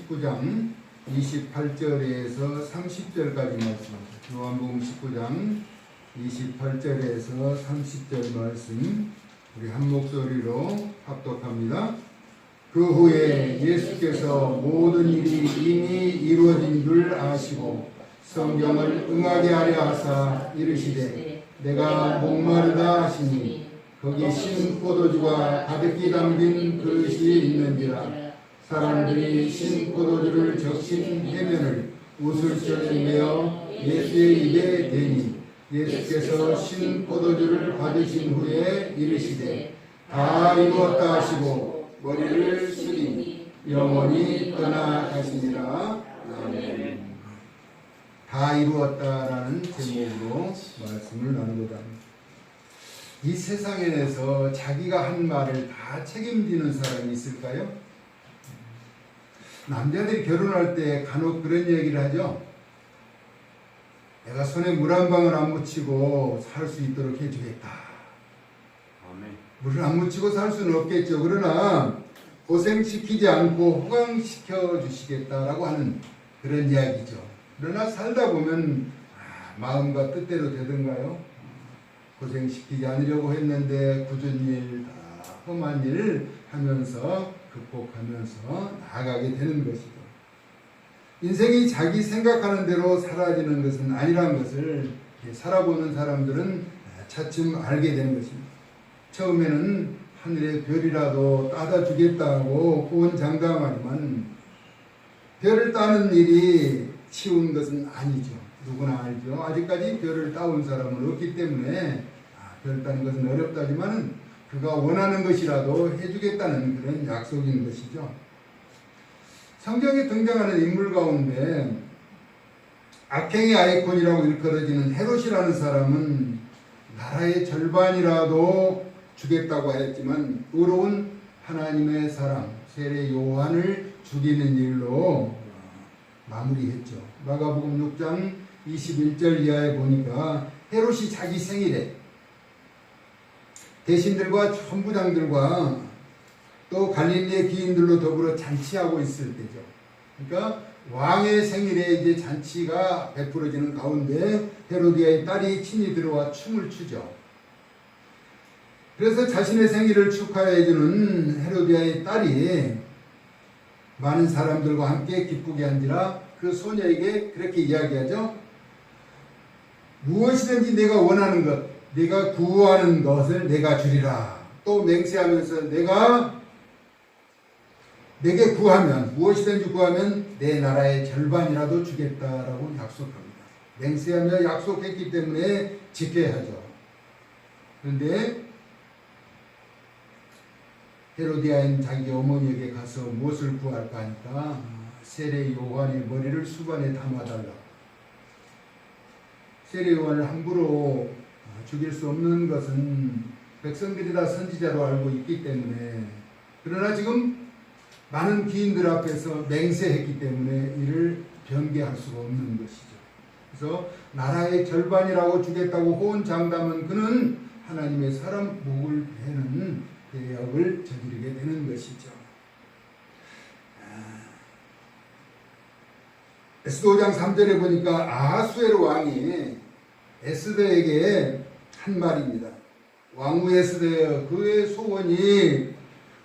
19장 28절에서 30절까지 말씀입니다. 요한복음 19장 28절에서 30절 말씀 우리 한 목소리로 합독합니다. 그 후에 예수께서 모든 일이 이미 이루어진 줄 아시고 성경을 응하게 하려 하사 이르시되 내가 목마르다 하시니 거기 신 포도주가 가득히 담긴 그릇이 있는지라. 사람들이 신 포도주를 적신 해면을 우슬처럼 메어 예수의 입에 대니 예수께서 신 포도주를 받으신 후에 이르시되 다 이루었다 하시고 머리를 숙이니 영원히 떠나가시니라. 아멘. 다 이루었다라는 제목으로 말씀을 나누고자 합니다. 이 세상에서 자기가 한 말을 다 책임지는 사람이 있을까요? 남자들이 결혼할 때 간혹 그런 얘기를 하죠. 내가 손에 물 한 방울 안 묻히고 살 수 있도록 해주겠다. 아멘. 물을 안 묻히고 살 수는 없겠죠. 그러나 고생시키지 않고 호강시켜 주시겠다라고 하는 그런 이야기죠. 그러나 살다 보면 마음과 뜻대로 되던가요? 고생시키지 않으려고 했는데 굳은 일, 험한 일 하면서 극복하면서 나아가게 되는 것이죠. 인생이 자기 생각하는 대로 사라지는 것은 아니라는 것을 살아보는 사람들은 차츰 알게 되는 것입니다. 처음에는 하늘의 별이라도 따다 주겠다고 호언장담하지만 별을 따는 일이 쉬운 것은 아니죠. 누구나 알죠. 아직까지 별을 따온 사람은 없기 때문에 별 따는 것은 어렵다지만 그가 원하는 것이라도 해주겠다는 그런 약속인 것이죠. 성경에 등장하는 인물 가운데 악행의 아이콘이라고 일컬어지는 헤롯이라는 사람은 나라의 절반이라도 주겠다고 하였지만 의로운 하나님의 사람 세례 요한을 죽이는 일로 마무리했죠. 마가복음 6장 21절 이하에 보니까 헤롯이 자기 생일에 대신들과 천부장들과 또 갈릴리의 귀인들로 더불어 잔치하고 있을 때죠. 그러니까 왕의 생일에 이제 잔치가 베풀어지는 가운데 헤로디아의 딸이 친히 들어와 춤을 추죠. 그래서 자신의 생일을 축하해주는 헤로디아의 딸이 많은 사람들과 함께 기쁘게 한지라 그 소녀에게 그렇게 이야기하죠. 무엇이든지 내가 원하는 것, 내가 구하는 것을 내가 주리라. 또 맹세하면서 내게 구하면 무엇이든지 구하면 내 나라의 절반이라도 주겠다라고 약속합니다. 맹세하며 약속했기 때문에 지켜야 하죠. 그런데 헤로디아인 자기 어머니에게 가서 무엇을 구할까 하니까 세례 요한의 머리를 수반에 담아달라. 세례 요한을 함부로 죽일 수 없는 것은 백성들이 다 선지자로 알고 있기 때문에, 그러나 지금 많은 귀인들 앞에서 맹세했기 때문에 이를 변개할 수가 없는 것이죠. 그래서 나라의 절반이라고 주겠다고 호언장담한 그는 하나님의 사람 목을 베는 대역을 저지르게 되는 것이죠. 에스더 5장 3절에 보니까 아하수에로 왕이 에스더에게 한 말입니다. 왕후 에스더여, 그의 소원이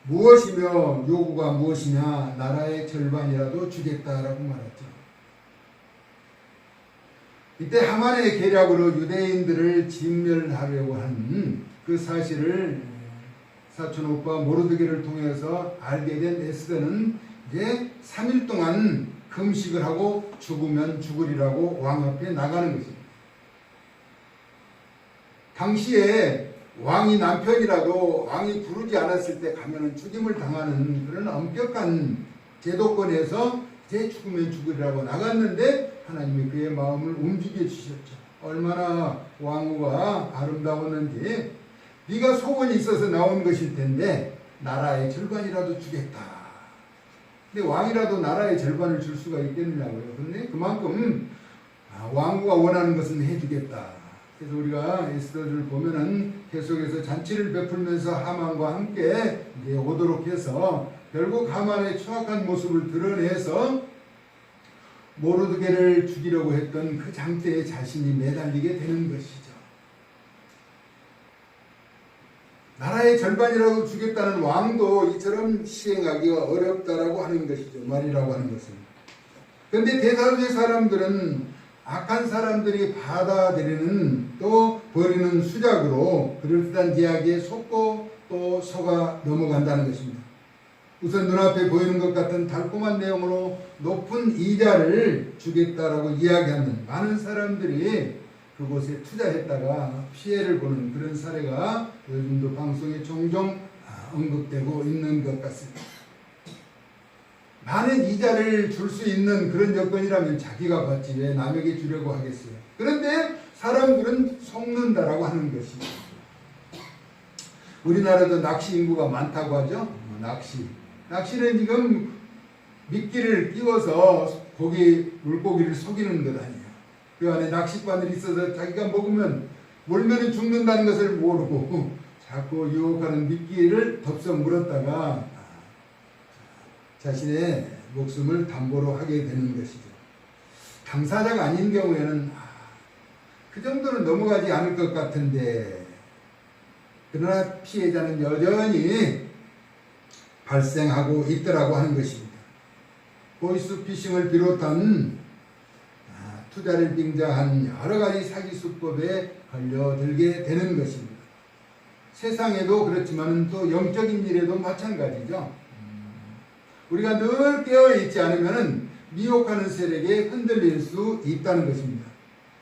무엇이며 요구가 무엇이냐? 나라의 절반이라도 주겠다라고 말했죠. 이때 하만의 계략으로 유대인들을 진멸하려고 한 그 사실을 사촌 오빠 모르드게를 통해서 알게 된 에스더는 이제 3일 동안 금식을 하고 죽으면 죽으리라고 왕 앞에 나가는 것입니다. 당시에 왕이 남편이라도 왕이 부르지 않았을 때 가면은 죽임을 당하는 그런 엄격한 제도권에서 이제 죽으면 죽으리라고 나갔는데 하나님이 그의 마음을 움직여 주셨죠. 얼마나 왕후가 아름다웠는지. 네가 소원이 있어서 나온 것일 텐데 나라의 절반이라도 주겠다. 근데 왕이라도 나라의 절반을 줄 수가 있겠느냐고요. 그런데 그만큼 왕후가 원하는 것은 해주겠다. 그래서 우리가 에스더를 보면은 계속해서 잔치를 베풀면서 하만과 함께 이제 오도록 해서 결국 하만의 추악한 모습을 드러내서 모르드게를 죽이려고 했던 그 장대에 자신이 매달리게 되는 것이죠. 나라의 절반이라도 주겠다는 왕도 이처럼 시행하기가 어렵다라고 하는 것이죠. 말이라고 하는 것은. 그런데 대다수의 사람들은 악한 사람들이 받아들이는 또 버리는 수작으로 그럴듯한 이야기에 속고 또 속아 넘어간다는 것입니다. 우선 눈앞에 보이는 것 같은 달콤한 내용으로 높은 이자를 주겠다라고 이야기하는 많은 사람들이 그곳에 투자했다가 피해를 보는 그런 사례가 요즘도 방송에 종종 언급되고 있는 것 같습니다. 많은 이자를 줄 수 있는 그런 여건이라면 자기가 받지 왜 남에게 주려고 하겠어요. 그런데 사람들은 속는다라고 하는 것이죠. 우리나라도 낚시 인구가 많다고 하죠. 낚시는 지금 미끼를 끼워서 물고기를 속이는 것 아니에요. 그 안에 낚싯바늘이 있어서 자기가 몰면 죽는다는 것을 모르고 자꾸 유혹하는 미끼를 덥석 물었다가 자신의 목숨을 담보로 하게 되는 것이죠. 당사자가 아닌 경우에는 그 정도는 넘어가지 않을 것 같은데, 그러나 피해자는 여전히 발생하고 있더라고 하는 것입니다. 보이스피싱을 비롯한 투자를 빙자한 여러 가지 사기 수법에 걸려들게 되는 것입니다. 세상에도 그렇지만 또 영적인 일에도 마찬가지죠. 우리가 늘 깨어있지 않으면 미혹하는 세력에 흔들릴 수 있다는 것입니다.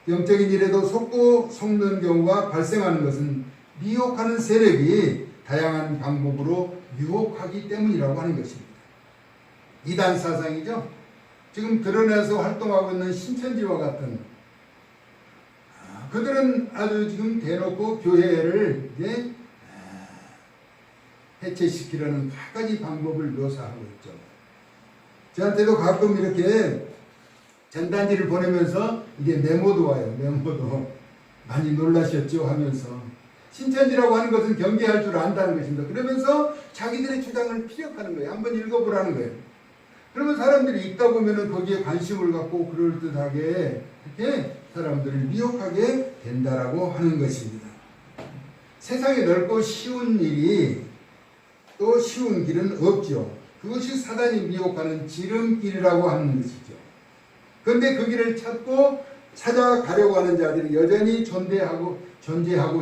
영적인 일에도 속는 경우가 발생하는 것은 미혹하는 세력이 다양한 방법으로 유혹하기 때문이라고 하는 것입니다. 이단 사상이죠. 지금 드러내서 활동하고 있는 신천지와 같은 그들은 아주 지금 대놓고 교회를 이제 해체시키려는 갖가지 방법을 묘사하고 있죠. 저한테도 가끔 이렇게 전단지를 보내면서 이게 메모도 와요. 메모도 많이 놀라셨죠 하면서 신천지라고 하는 것은 경계할 줄 안다는 것입니다. 그러면서 자기들의 주장을 피력하는 거예요. 한번 읽어보라는 거예요. 그러면 사람들이 읽다 보면은 거기에 관심을 갖고 그럴듯하게 이렇게 사람들을 미혹하게 된다라고 하는 것입니다. 세상에 넓고 쉬운 일이 또 쉬운 길은 없죠. 그것이 사단이 미혹하는 지름길이라고 하는 것이죠. 그런데 그 길을 찾아가려고 하는 자들이 여전히 존재하고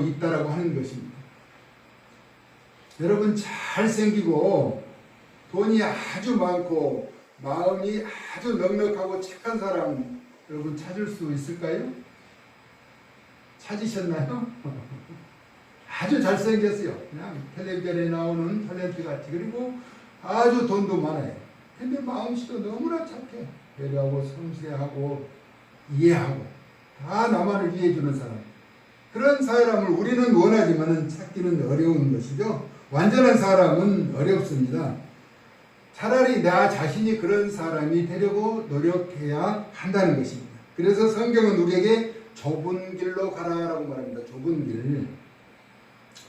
있다라고 하는 것입니다. 여러분, 잘생기고 돈이 아주 많고 마음이 아주 넉넉하고 착한 사람 여러분 찾을 수 있을까요? 찾으셨나요? 아주 잘생겼어요. 그냥 텔레비전에 나오는 탤런트 같이. 그리고 아주 돈도 많아요. 근데 마음씨도 너무나 착해. 배려하고 섬세하고 이해하고 다 나만을 이해해주는 사람. 그런 사람을 우리는 원하지만 찾기는 어려운 것이죠. 완전한 사람은 어렵습니다. 차라리 나 자신이 그런 사람이 되려고 노력해야 한다는 것입니다. 그래서 성경은 우리에게 좁은 길로 가라라고 말합니다. 좁은 길.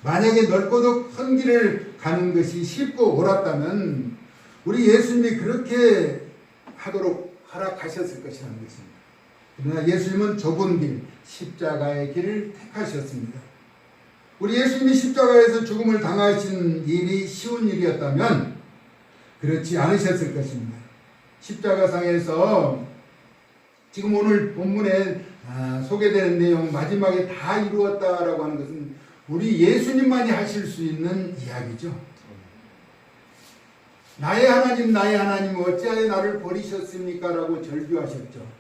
만약에 넓고도 큰 길을 가는 것이 쉽고 옳았다면 우리 예수님이 그렇게 하도록 허락하셨을 것이라는 것입니다. 그러나 예수님은 좁은 길, 십자가의 길을 택하셨습니다. 우리 예수님이 십자가에서 죽음을 당하신 일이 쉬운 일이었다면 그렇지 않으셨을 것입니다. 십자가상에서 지금 오늘 본문에 소개되는 내용 마지막에 다 이루었다라고 하는 것은 우리 예수님만이 하실 수 있는 이야기죠. 나의 하나님 어찌하여 나를 버리셨습니까? 라고 절규하셨죠.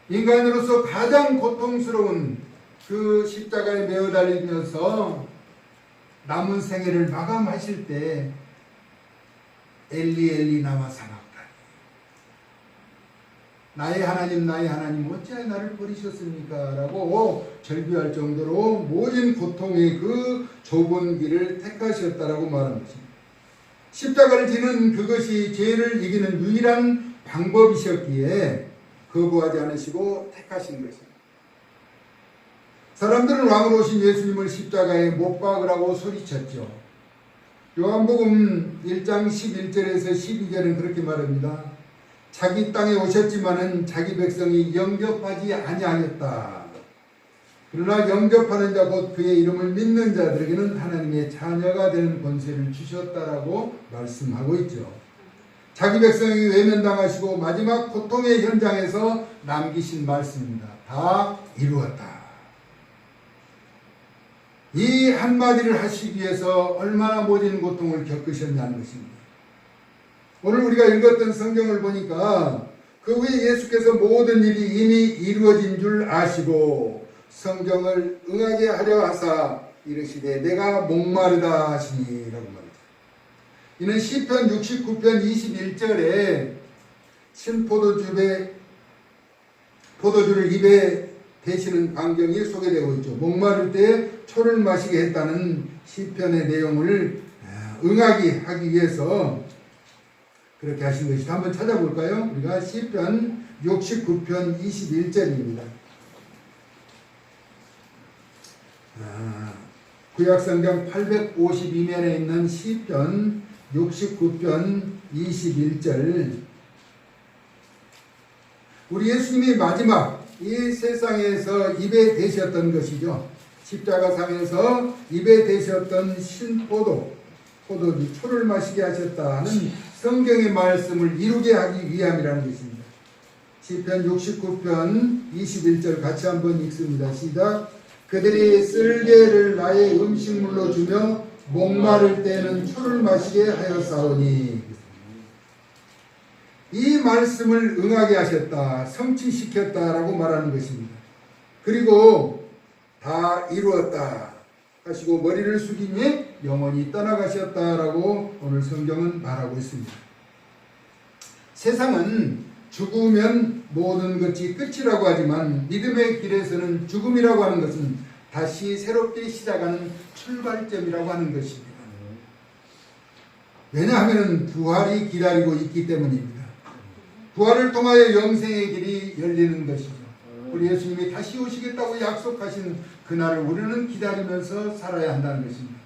인간으로서 가장 고통스러운 그 십자가에 매어 달리면서 남은 생애를 마감하실 때 엘리 라마 사박다니, 나의 하나님 어찌하여 나를 버리셨습니까? 라고 절규할 정도로 모진 고통의 그 좁은 길을 택하셨다라고 말한 것입니다. 십자가를 지는 그것이 죄를 이기는 유일한 방법이셨기에 거부하지 않으시고 택하신 것입니다. 사람들은 왕으로 오신 예수님을 십자가에 못 박으라고 소리쳤죠. 요한복음 1장 11절에서 12절은 그렇게 말합니다. 자기 땅에 오셨지만은 자기 백성이 영접하지 아니하였다. 그러나 영접하는 자 곧 그의 이름을 믿는 자들에게는 하나님의 자녀가 되는 권세를 주셨다라고 말씀하고 있죠. 자기 백성이 외면당하시고 마지막 고통의 현장에서 남기신 말씀입니다. 다 이루었다. 이 한마디를 하시기 위해서 얼마나 모진 고통을 겪으셨냐는 것입니다. 오늘 우리가 읽었던 성경을 보니까 그 후에 예수께서 모든 일이 이미 이루어진 줄 아시고 성경을 응하게 하려 하사 이르시되 내가 목마르다 하시니라고 말합니다. 이는 시편 69편 21절에 포도주를 입에 대시는 광경이 소개되고 있죠. 목마를 때 초를 마시게 했다는 시편의 내용을 응하게 하기 위해서 그렇게 하신 것이죠. 한번 찾아볼까요? 우리가 시편 69편 21절입니다. 구약성경 852면에 있는 시편 69편 21절. 우리 예수님이 마지막 이 세상에서 입에 대셨던 것이죠. 십자가상에서 입에 대셨던 포도주 초를 마시게 하셨다는 성경의 말씀을 이루게 하기 위함이라는 것입니다. 시편 69편 21절 같이 한번 읽습니다. 시작. 그들이 쓸개를 나의 음식물로 주며 목마를 때는 초를 마시게 하였사오니. 이 말씀을 응하게 하셨다, 성취시켰다라고 말하는 것입니다. 그리고 다 이루었다 하시고 머리를 숙이니 영원히 떠나가셨다라고 오늘 성경은 말하고 있습니다. 세상은 죽으면 모든 것이 끝이라고 하지만 믿음의 길에서는 죽음이라고 하는 것은 다시 새롭게 시작하는 출발점이라고 하는 것입니다. 왜냐하면 부활이 기다리고 있기 때문입니다. 부활을 통하여 영생의 길이 열리는 것이죠. 우리 예수님이 다시 오시겠다고 약속하신 그날을 우리는 기다리면서 살아야 한다는 것입니다.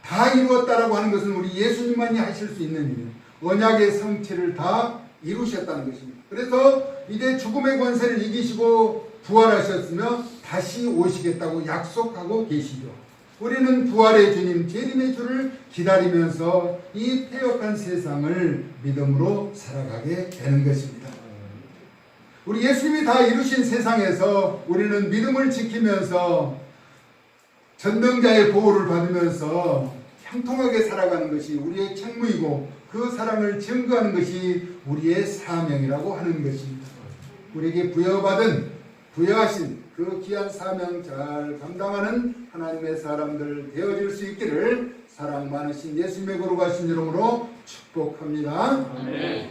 다 이루었다라고 하는 것은 우리 예수님만이 하실 수 있는 일이에요. 언약의 성취를 다 이루셨다는 것입니다. 그래서 이제 죽음의 권세를 이기시고 부활하셨으며 다시 오시겠다고 약속하고 계시죠. 우리는 부활의 주님, 재림의 주를 기다리면서 이 패역한 세상을 믿음으로 살아가게 되는 것입니다. 우리 예수님이 다 이루신 세상에서 우리는 믿음을 지키면서 전능자의 보호를 받으면서 형통하게 살아가는 것이 우리의 책무이고 그 사랑을 증거하는 것이 우리의 사명이라고 하는 것입니다. 우리에게 부여하신 그 귀한 사명 잘 감당하는 하나님의 사람들 되어질 수 있기를 사랑 많으신 예수님의 거룩하신 이름으로 축복합니다. 아멘.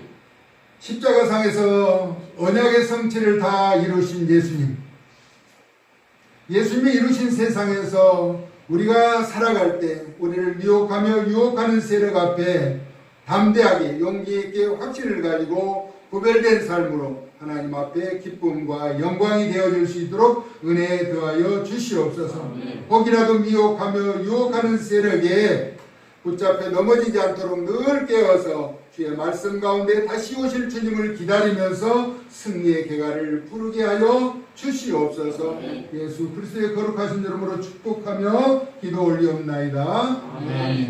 십자가상에서 언약의 성취를 다 이루신 예수님, 예수님이 이루신 세상에서 우리가 살아갈 때 우리를 미혹하며 유혹하는 세력 앞에 담대하게 용기 있게 확신을 가지고 구별된 삶으로 하나님 앞에 기쁨과 영광이 되어질 수 있도록 은혜에 더하여 주시옵소서. 혹이라도 미혹하며 유혹하는 세력에 붙잡혀 넘어지지 않도록 늘 깨어서 주의 말씀 가운데 다시 오실 주님을 기다리면서 승리의 계가를 부르게 하여 주시옵소서. 예수 그리스도의 거룩하신 이름으로 축복하며 기도 올리옵나이다. 아멘.